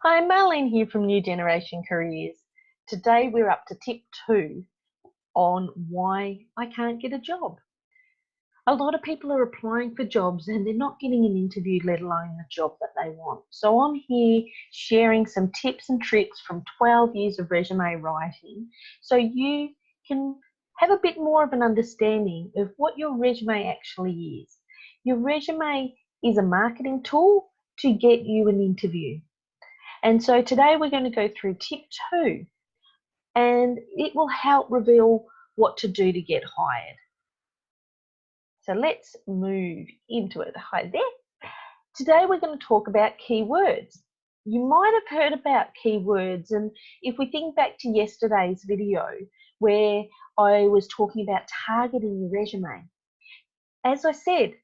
Hi, Marlene here from New Generation Careers. Today we're up to tip 2 on why I can't get a job. A lot of people are applying for jobs and they're not getting an interview, let alone the job that they want. So I'm here sharing some tips and tricks from 12 years of resume writing so you can have a bit more of an understanding of what your resume actually is. Your resume is a marketing tool to get you an interview. And so today we're going to go through tip 2 and it will help reveal what to do to get hired. So let's move into it. Hi there. Today we're going to talk about keywords. You might have heard about keywords, and if we think back to yesterday's video where I was talking about targeting your resume, as I said,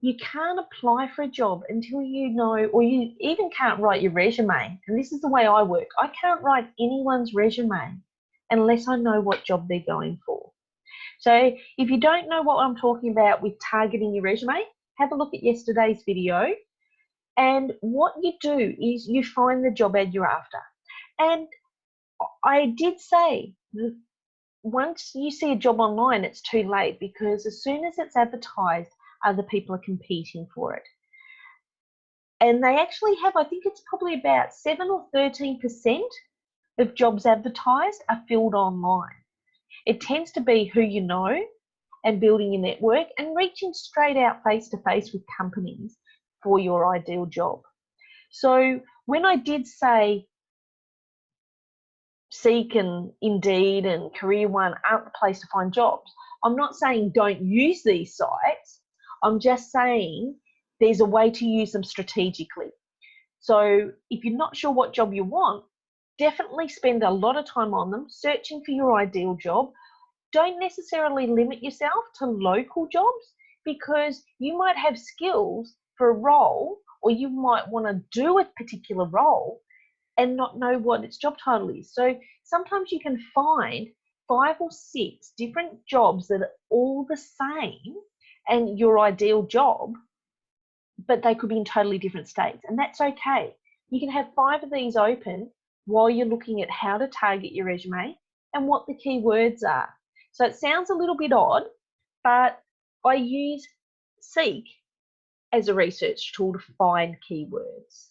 you can't apply for a job until you know, or you even can't write your resume. And this is the way I work. I can't write anyone's resume unless I know what job they're going for. So if you don't know what I'm talking about with targeting your resume, have a look at yesterday's video. And what you do is you find the job ad you're after. And I did say that once you see a job online, it's too late, because as soon as it's advertised, other people are competing for it. And they actually have, I think it's probably about 7 or 13% of jobs advertised are filled online. It tends to be who you know and building your network and reaching straight out face to face with companies for your ideal job. So when I did say Seek and Indeed and Career One aren't the place to find jobs, I'm not saying don't use these sites. I'm just saying there's a way to use them strategically. So if you're not sure what job you want, definitely spend a lot of time on them, searching for your ideal job. Don't necessarily limit yourself to local jobs, because you might have skills for a role, or you might want to do a particular role and not know what its job title is. So sometimes you can find 5 or 6 different jobs that are all the same and your ideal job, but they could be in totally different states, and that's okay. You can have 5 of these open while you're looking at how to target your resume and what the keywords are. So it sounds a little bit odd, but I use Seek as a research tool to find keywords.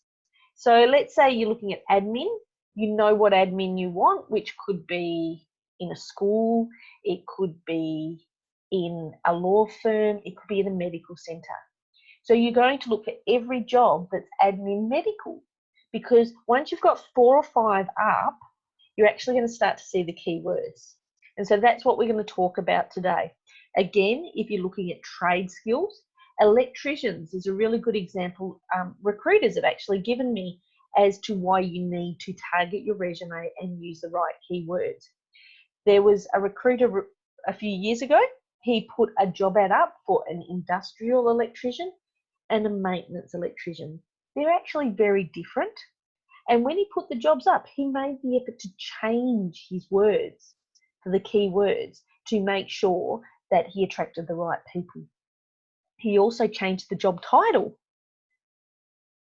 So let's say you're looking at admin, you know what admin you want, which could be in a school, it could be in a law firm, it could be in a medical centre. So you're going to look for every job that's admin medical, because once you've got 4 or 5 up, you're actually going to start to see the keywords. And so that's what we're going to talk about today. Again, if you're looking at trade skills, electricians is a really good example. Recruiters have actually given me as to why you need to target your resume and use the right keywords. There was a recruiter a few years ago. He put a job ad up for an industrial electrician and a maintenance electrician. They're actually very different. And when he put the jobs up, he made the effort to change his words for the key words to make sure that he attracted the right people. He also changed the job title,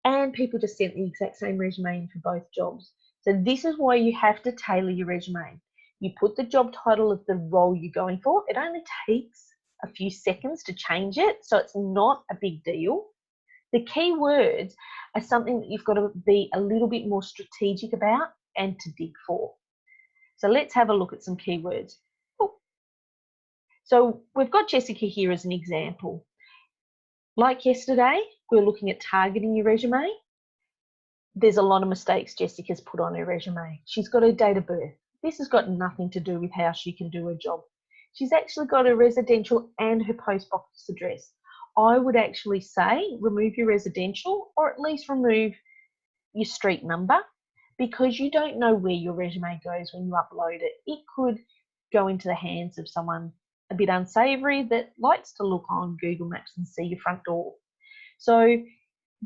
and people just sent the exact same resume in for both jobs. So this is why you have to tailor your resume. You put the job title of the role you're going for. It only takes a few seconds to change it, so it's not a big deal. The keywords are something that you've got to be a little bit more strategic about and to dig for. So let's have a look at some keywords. So we've got Jessica here as an example. Like yesterday, we're looking at targeting your resume. There's a lot of mistakes Jessica's put on her resume. She's got her date of birth. This has got nothing to do with how she can do her job. She's actually got her residential and her post office address. I would actually say remove your residential, or at least remove your street number, because you don't know where your resume goes when you upload it. It could go into the hands of someone a bit unsavory that likes to look on Google Maps and see your front door. So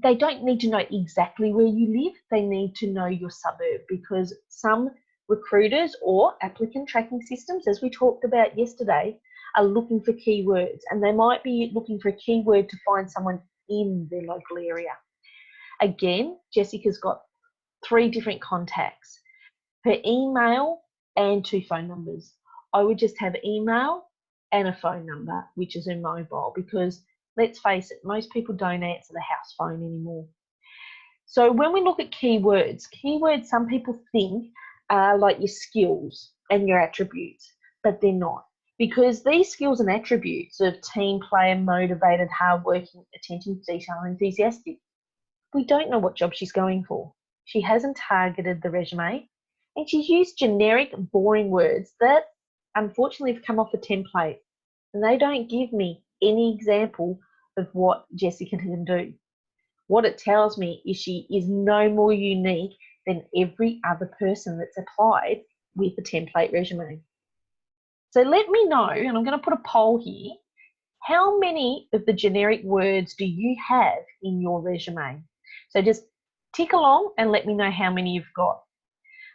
they don't need to know exactly where you live. They need to know your suburb, because some recruiters or applicant tracking systems, as we talked about yesterday, are looking for keywords, and they might be looking for a keyword to find someone in their local area. Again, Jessica's got 3 different contacts per email and 2 phone numbers. I would just have email and a phone number, which is a mobile, because let's face it, most people don't answer the house phone anymore. So when we look at keywords, some people think are like your skills and your attributes, but they're not. Because these skills and attributes of team player, motivated, hardworking, attention to detail, enthusiastic, we don't know what job she's going for. She hasn't targeted the resume, and she's used generic, boring words that unfortunately have come off a template, and they don't give me any example of what Jessica can do. What it tells me is she is no more unique than every other person that's applied with a template resume. So let me know, and I'm going to put a poll here, how many of the generic words do you have in your resume? So just tick along and let me know how many you've got.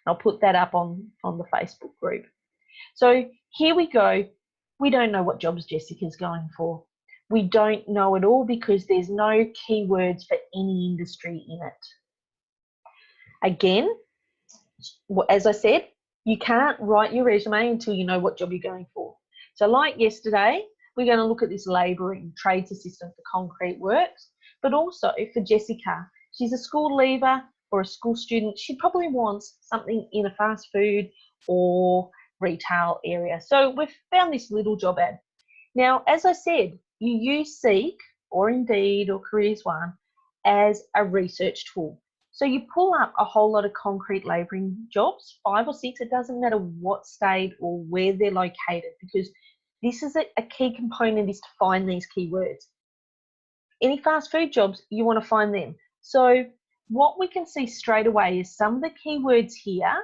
I'll put that up on the Facebook group. So here we go. We don't know what jobs Jessica's going for. We don't know at all because there's no keywords for any industry in it. Again, as I said, you can't write your resume until you know what job you're going for. So like yesterday, we're going to look at this labouring trades assistant for concrete works, but also for Jessica. She's a school leaver or a school student. She probably wants something in a fast food or retail area. So we've found this little job ad. Now, as I said, you use Seek or Indeed or Careers One as a research tool. So you pull up a whole lot of concrete labouring jobs, 5 or 6, it doesn't matter what state or where they're located, because this is a key component, is to find these keywords. Any fast food jobs, you want to find them. So what we can see straight away is some of the keywords here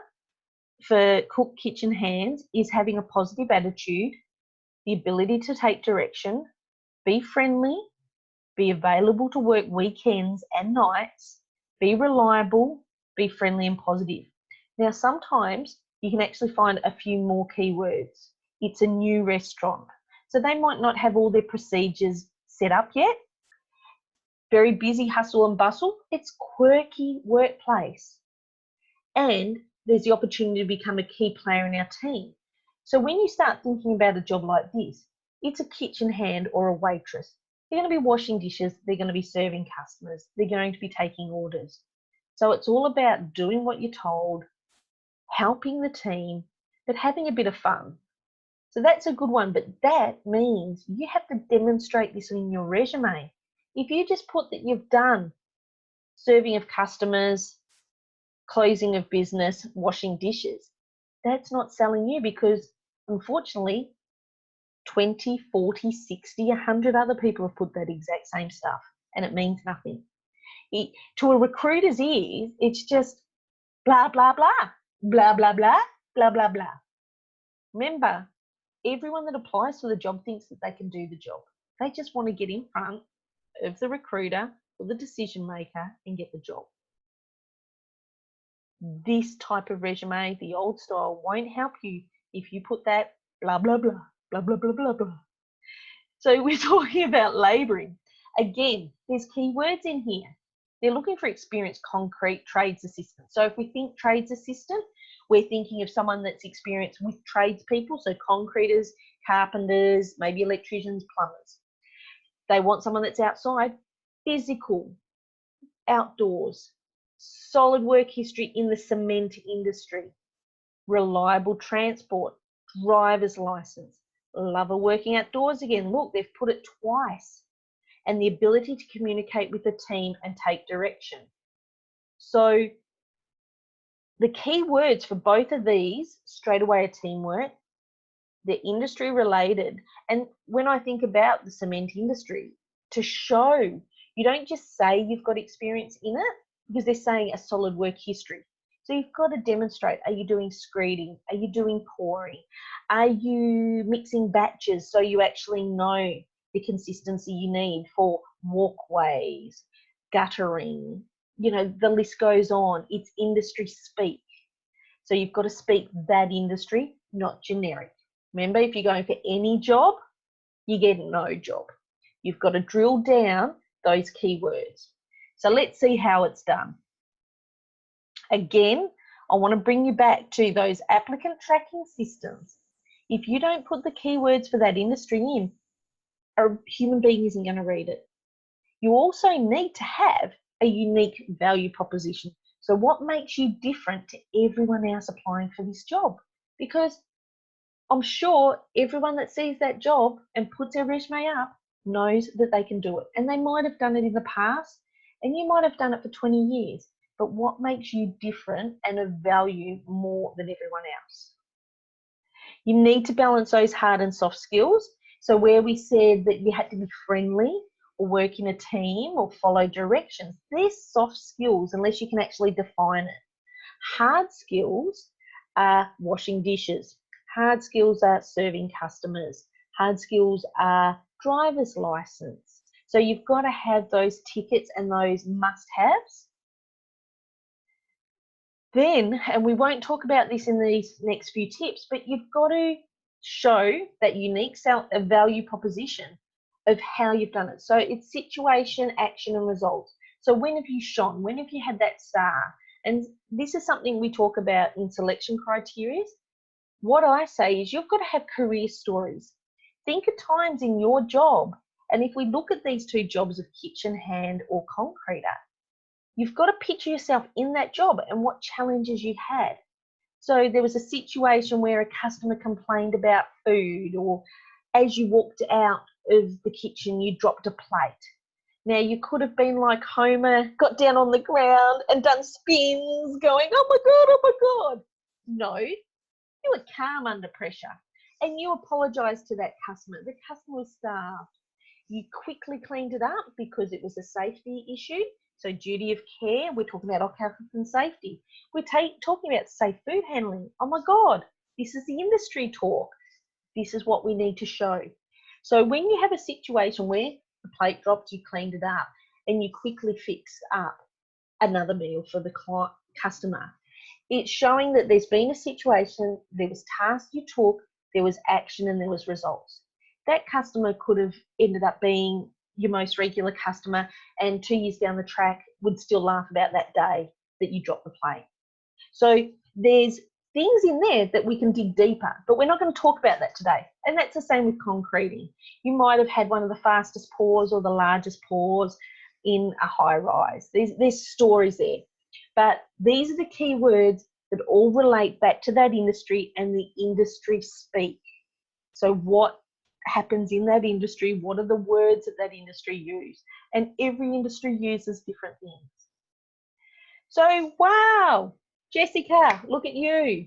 for cook kitchen hands is having a positive attitude, the ability to take direction, be friendly, be available to work weekends and nights, be reliable, be friendly and positive. Now, sometimes you can actually find a few more keywords. It's a new restaurant, so they might not have all their procedures set up yet. Very busy, hustle and bustle. It's quirky workplace. And there's the opportunity to become a key player in our team. So when you start thinking about a job like this, it's a kitchen hand or a waitress. They're going to be washing dishes, they're going to be serving customers, they're going to be taking orders. So it's all about doing what you're told, helping the team, but having a bit of fun. So that's a good one, but that means you have to demonstrate this in your resume. If you just put that you've done serving of customers, closing of business, washing dishes, that's not selling you, because unfortunately 20, 40, 60, 100 other people have put that exact same stuff, and it means nothing. To a recruiter's ears, it's just blah, blah, blah, blah, blah, blah, blah, blah, blah. Remember, everyone that applies for the job thinks that they can do the job. They just want to get in front of the recruiter or the decision maker and get the job. This type of resume, the old style, won't help you if you put that blah, blah, blah, blah, blah, blah, blah, blah. So we're talking about labouring. Again, there's keywords in here. They're looking for experienced concrete trades assistant. So if we think trades assistant, we're thinking of someone that's experienced with tradespeople, so concreters, carpenters, maybe electricians, plumbers. They want someone that's outside, physical, outdoors, solid work history in the cement industry, reliable transport, driver's license, lover working outdoors again. Look, they've put it twice. And the ability to communicate with the team and take direction. So the key words for both of these straight away are teamwork, they're industry related. And when I think about the cement industry, to show, you don't just say you've got experience in it, because they're saying a solid work history. So you've got to demonstrate, are you doing screeding? Are you doing pouring? Are you mixing batches so you actually know the consistency you need for walkways, guttering, you know, the list goes on. It's industry speak. So you've got to speak that industry, not generic. Remember, if you're going for any job, you get no job. You've got to drill down those keywords. So let's see how it's done. Again, I want to bring you back to those applicant tracking systems. If you don't put the keywords for that industry in, a human being isn't going to read it. You also need to have a unique value proposition. So what makes you different to everyone else applying for this job? Because I'm sure everyone that sees that job and puts their resume up knows that they can do it. And they might have done it in the past, and you might have done it for 20 years. But what makes you different and of value more than everyone else? You need to balance those hard and soft skills. So where we said that you had to be friendly or work in a team or follow directions, they're soft skills unless you can actually define it. Hard skills are washing dishes. Hard skills are serving customers. Hard skills are driver's license. So you've got to have those tickets and those must-haves. Then, and we won't talk about this in these next few tips, but you've got to show that unique value proposition of how you've done it. So it's situation, action, and results. So when have you shone? When have you had that star? And this is something we talk about in selection criteria. What I say is you've got to have career stories. Think of times in your job, and if we look at these two jobs of kitchen hand or concreter, you've got to picture yourself in that job and what challenges you had. So there was a situation where a customer complained about food, or as you walked out of the kitchen, you dropped a plate. Now, you could have been like Homer, got down on the ground and done spins going, oh my God, oh my God. No, you were calm under pressure and you apologised to that customer. The customer was starved. You quickly cleaned it up because it was a safety issue. So duty of care, we're talking about occupant safety. We're talking about safe food handling. Oh my God, this is the industry talk. This is what we need to show. So when you have a situation where the plate dropped, you cleaned it up, and you quickly fixed up another meal for the customer, it's showing that there's been a situation, there was tasks you took, there was action, and there was results. That customer could have ended up being your most regular customer, and 2 years down the track would still laugh about that day that you dropped the plate. So there's things in there that we can dig deeper, but we're not going to talk about that today. And that's the same with concreting. You might have had one of the fastest pours or the largest pours in a high rise. There's stories there, but these are the key words that all relate back to that industry and the industry speak. So what happens in that industry? What are the words that that industry use? And every industry uses different things. So, wow, Jessica, look at you.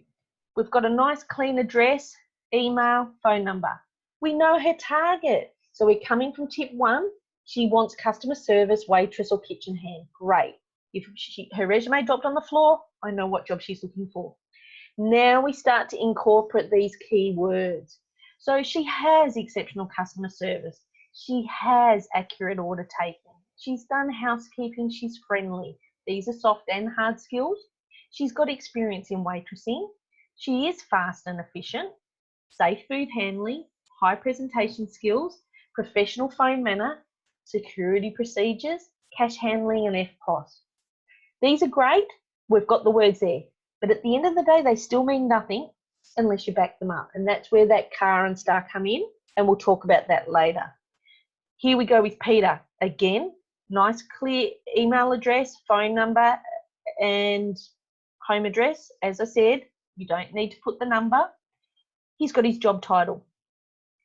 We've got a nice clean address, email, phone number. We know her target. So we're coming from tip 1. She wants customer service, waitress or kitchen hand. Great. If her resume dropped on the floor, I know what job she's looking for. Now we start to incorporate these key words. So she has exceptional customer service. She has accurate order taking. She's done housekeeping. She's friendly. These are soft and hard skills. She's got experience in waitressing. She is fast and efficient. Safe food handling, high presentation skills, professional phone manner, security procedures, cash handling and FPOS. These are great. We've got the words there. But at the end of the day, they still mean nothing unless you back them up. And that's where that car and star come in, and we'll talk about that later. Here we go with Peter. Again, nice clear email address, phone number and home address. As I said, you don't need to put the number. He's got his job title.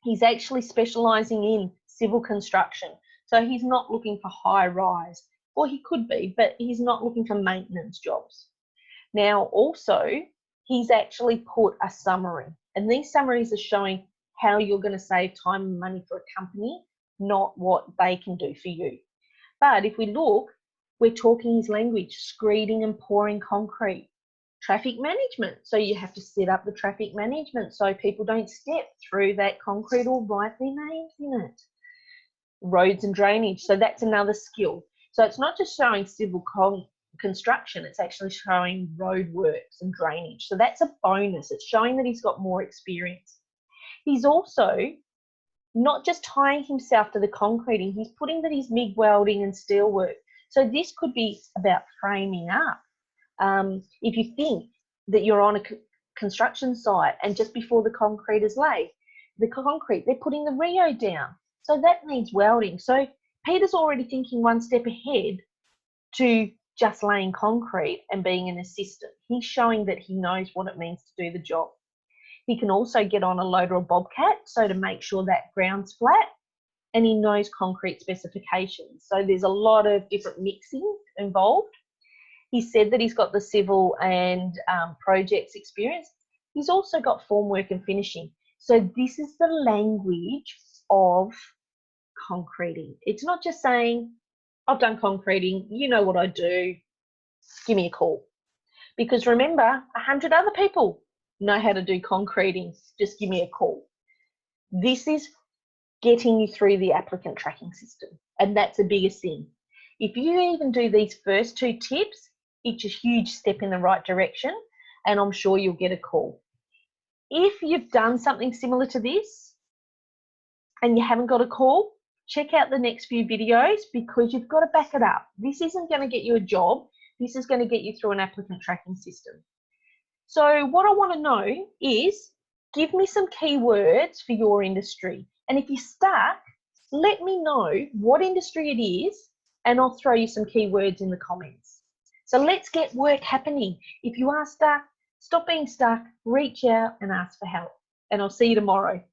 He's actually specialising in civil construction. So he's not looking for high rise. Or he could be, but he's not looking for maintenance jobs. Now also, he's actually put a summary, and these summaries are showing how you're going to save time and money for a company, not what they can do for you. But if we look, we're talking his language, screeding and pouring concrete. Traffic management, so you have to set up the traffic management so people don't step through that concrete or write their names in it. Roads and drainage, so that's another skill. So it's not just showing civil construction, it's actually showing road works and drainage. So that's a bonus. It's showing that he's got more experience. He's also not just tying himself to the concreting, he's putting that he's MIG welding and steel work. So this could be about framing up, If you think that you're on a construction site and just before the concrete is laid, they're putting the Rio down. So that needs welding. So Peter's already thinking one step ahead to just laying concrete and being an assistant. He's showing that he knows what it means to do the job. He can also get on a loader or bobcat, so to make sure that ground's flat, and he knows concrete specifications. So there's a lot of different mixing involved. He said that he's got the civil and projects experience. He's also got formwork and finishing. So this is the language of concreting. It's not just saying, I've done concreting, you know what I do, give me a call. Because remember, 100 other people know how to do concreting, just give me a call. This is getting you through the applicant tracking system, and that's the biggest thing. If you even do these first 2 tips, it's a huge step in the right direction, and I'm sure you'll get a call. If you've done something similar to this and you haven't got a call, check out the next few videos, because you've got to back it up. This isn't going to get you a job. This is going to get you through an applicant tracking system. So what I want to know is, give me some keywords for your industry. And if you're stuck, let me know what industry it is, and I'll throw you some keywords in the comments. So let's get work happening. If you are stuck, stop being stuck, reach out and ask for help. And I'll see you tomorrow.